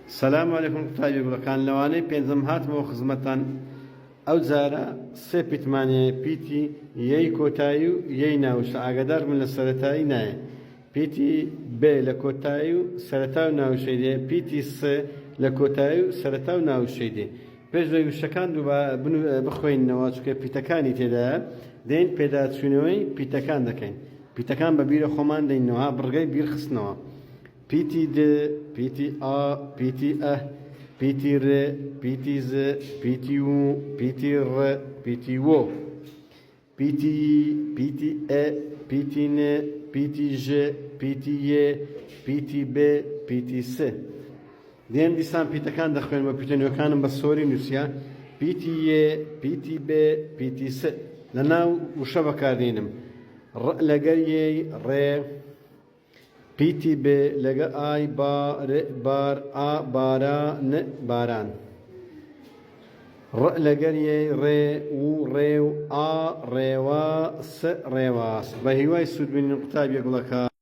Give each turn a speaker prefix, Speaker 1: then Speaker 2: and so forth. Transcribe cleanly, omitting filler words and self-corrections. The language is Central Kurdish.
Speaker 1: سلام علیکم قوتابی گوڵەکان لەوانەی پێنجەم هاتمەوە خزمەتتان ئەو جارە سێ پیتمانێ پیتی یەی کۆتایی و یەی ناوچە ئاگادار من لە سەرەتایی نایە پیتی بێ لە کۆتایی و سەرەتا و ناوچەی دێ پیتی سێ لە کۆتایی و سەرەتا و ناوچەی دێ پێش لە وشەکان بخوێنەوە چونکە پیتەکانی تێدایە دێن پێداچوونەوەی پیتەکان دەکەین پیتەکان بە بیرە خۆمان دەینەوە بڕگەی بیر خستنەوە پیتی د پیتی آ پیتی اه پیتی ر پیتی ز پیتی و پیتی ر پیتی و پیتی پیتی ا پیتی ن پیتی ج پیتی ی پیتی ب پیتی س دێن دیسان پیتەکان دەخوێنەوە پیتەنوەکانم بە سۆری نووسیا پیتی ی پیتی ب پیتی س لەناو وشە بەکاردێنم لەگەر یەی ڕێ پیتی ب لەگە ئای بار ئا بارا ن باران لەگەر یەی ڕێ و ڕێو ئا ڕێوا س ڕێواس بە هیوای سوودبوونی قوتابیە گوڵەکە